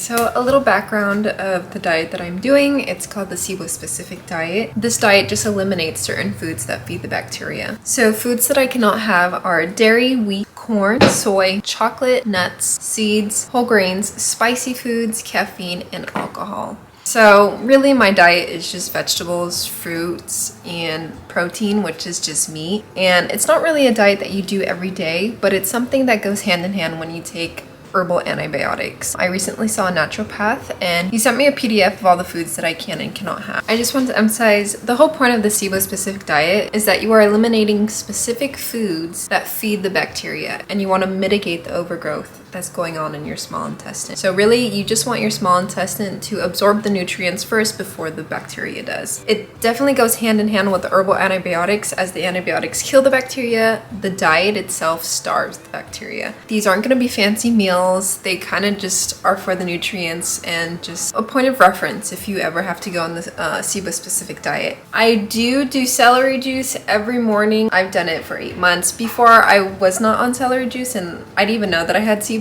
So a little background of the diet that I'm doing. It's called the SIBO Specific Diet. This diet just eliminates certain foods that feed the bacteria. So foods that I cannot have are dairy, wheat, corn, soy, chocolate, nuts, seeds, whole grains, spicy foods, caffeine, and alcohol. So really my diet is just vegetables, fruits, and protein, which is just meat. And it's not really a diet that you do every day, but it's something that goes hand in hand when you take herbal antibiotics. I recently saw a naturopath and he sent me a PDF of all the foods that I can and cannot have. I just want to emphasize the whole point of the SIBO specific diet is that you are eliminating specific foods that feed the bacteria and you want to mitigate the overgrowth that's going on in your small intestine. So really you just want your small intestine to absorb the nutrients first before the bacteria does. It definitely goes hand in hand with the herbal antibiotics. As the antibiotics kill the bacteria, the diet itself starves the bacteria. These aren't going to be fancy meals. They kind of just are for the nutrients and just a point of reference if you ever have to go on the SIBO specific diet. I do celery juice every morning. I've done it for 8 months. Before I was not on celery juice and I didn't even know that I had SIBO.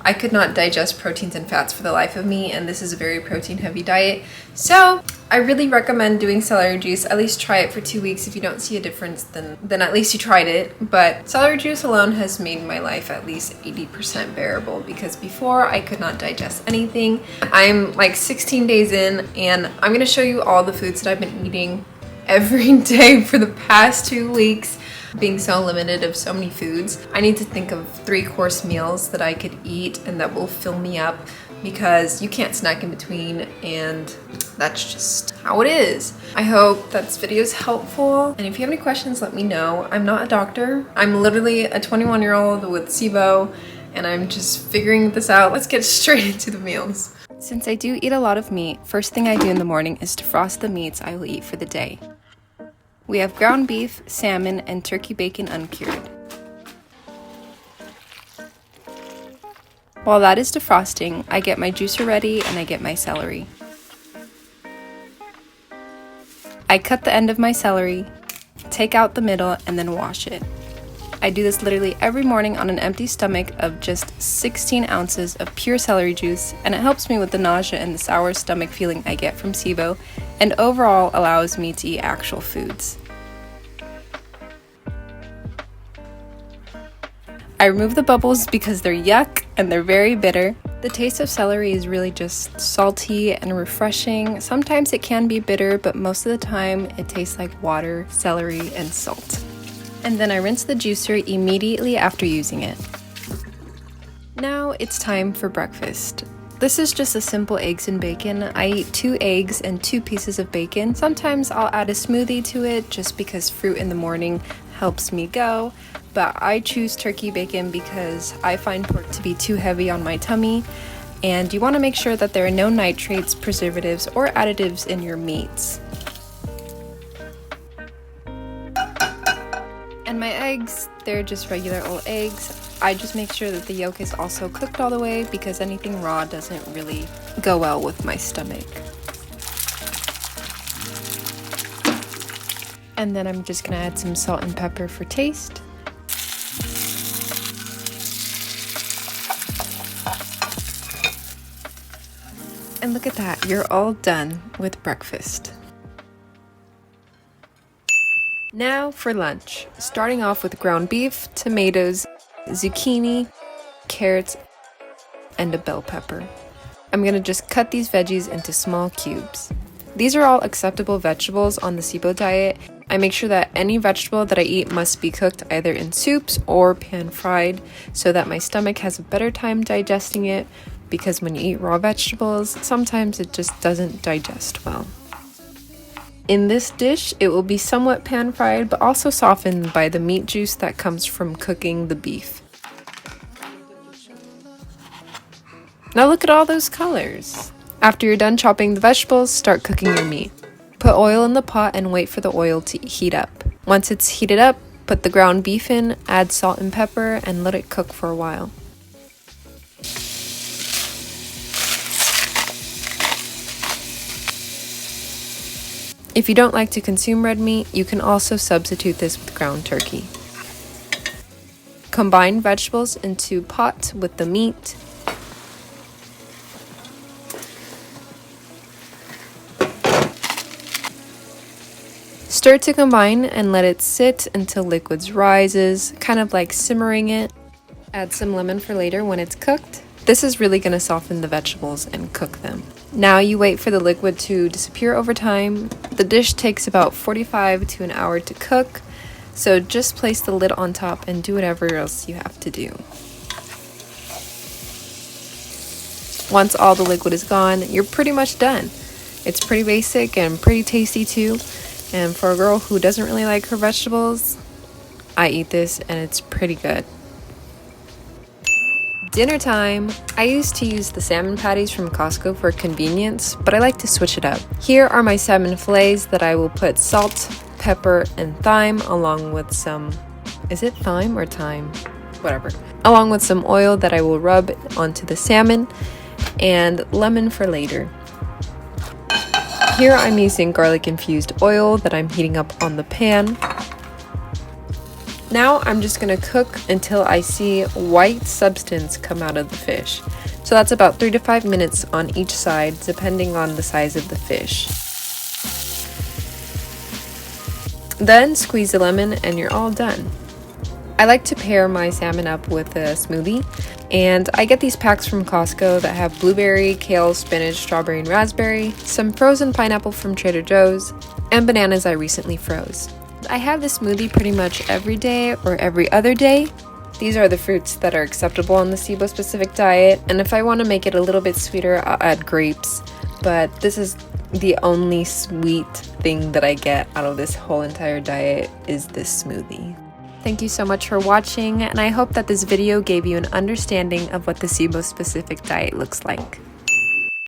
I could not digest proteins and fats for the life of me, and this is a very protein heavy diet. So I really recommend doing celery juice. At least try it for 2 weeks. If you don't see a difference, then at least you tried it. But celery juice alone has made my life at least 80% bearable, because before I could not digest anything. I'm like 16 days in, and I'm gonna show you all the foods that I've been eating every day for the past 2 weeks. Being so limited of so many foods, I need to think of 3-course meals that I could eat and that will fill me up, because you can't snack in between, and that's just how it is. I hope that this video is helpful, and if you have any questions, let me know. I'm not a doctor. I'm literally a 21-year-old with SIBO, and I'm just figuring this out. Let's get straight into the meals. Since I do eat a lot of meat, first thing I do in the morning is defrost the meats I will eat for the day. We have ground beef, salmon, and turkey bacon uncured. While that is defrosting, I get my juicer ready and I get my celery. I cut the end of my celery, take out the middle, and then wash it. I do this literally every morning on an empty stomach of just 16 ounces of pure celery juice, and it helps me with the nausea and the sour stomach feeling I get from SIBO, and overall allows me to eat actual foods. I remove the bubbles because they're yuck and they're very bitter. The taste of celery is really just salty and refreshing. Sometimes it can be bitter, but most of the time it tastes like water, celery, and salt. And then I rinse the juicer immediately after using it. Now it's time for breakfast. This is just a simple eggs and bacon. I eat 2 eggs and 2 pieces of bacon. Sometimes I'll add a smoothie to it just because fruit in the morning helps me go. But I choose turkey bacon because I find pork to be too heavy on my tummy. And you want to make sure that there are no nitrates, preservatives, or additives in your meats. And my eggs, they're just regular old eggs. I just make sure that the yolk is also cooked all the way because anything raw doesn't really go well with my stomach. And then I'm just gonna add some salt and pepper for taste. And look at that, you're all done with breakfast. Now for lunch, starting off with ground beef, tomatoes, zucchini, carrots, and a bell pepper. I'm gonna just cut these veggies into small cubes. These are all acceptable vegetables on the SIBO diet. I make sure that any vegetable that I eat must be cooked either in soups or pan-fried so that my stomach has a better time digesting it, because when you eat raw vegetables, sometimes it just doesn't digest well. In this dish, it will be somewhat pan-fried, but also softened by the meat juice that comes from cooking the beef. Now look at all those colors. After you're done chopping the vegetables, start cooking your meat. Put oil in the pot and wait for the oil to heat up. Once it's heated up, put the ground beef in, add salt and pepper, and let it cook for a while. If you don't like to consume red meat, you can also substitute this with ground turkey. Combine vegetables into pot with the meat. Stir to combine and let it sit until liquids rises, kind of like simmering it. Add some lemon for later when it's cooked. This is really going to soften the vegetables and cook them. Now you wait for the liquid to disappear over time. The dish takes about 45 to an hour to cook, so just place the lid on top and do whatever else you have to do. Once all the liquid is gone, you're pretty much done. It's pretty basic and pretty tasty too. And for a girl who doesn't really like her vegetables, I eat this and it's pretty good. Dinner time! I used to use the salmon patties from Costco for convenience, but I like to switch it up. Here are my salmon fillets that I will put salt, pepper, and thyme along with some... is it thyme or thyme? Whatever. Along with some oil that I will rub onto the salmon and lemon for later. Here I'm using garlic infused oil that I'm heating up on the pan. Now I'm just going to cook until I see white substance come out of the fish. So that's about 3 to 5 minutes on each side, depending on the size of the fish. Then squeeze the lemon and you're all done. I like to pair my salmon up with a smoothie, and I get these packs from Costco that have blueberry, kale, spinach, strawberry, and raspberry, some frozen pineapple from Trader Joe's, and bananas I recently froze. I have this smoothie pretty much every day or every other day. These are the fruits that are acceptable on the SIBO Specific Diet, and if I want to make it a little bit sweeter, I'll add grapes, but this is the only sweet thing that I get out of this whole entire diet is this smoothie. Thank you so much for watching, and I hope that this video gave you an understanding of what the SIBO Specific Diet looks like.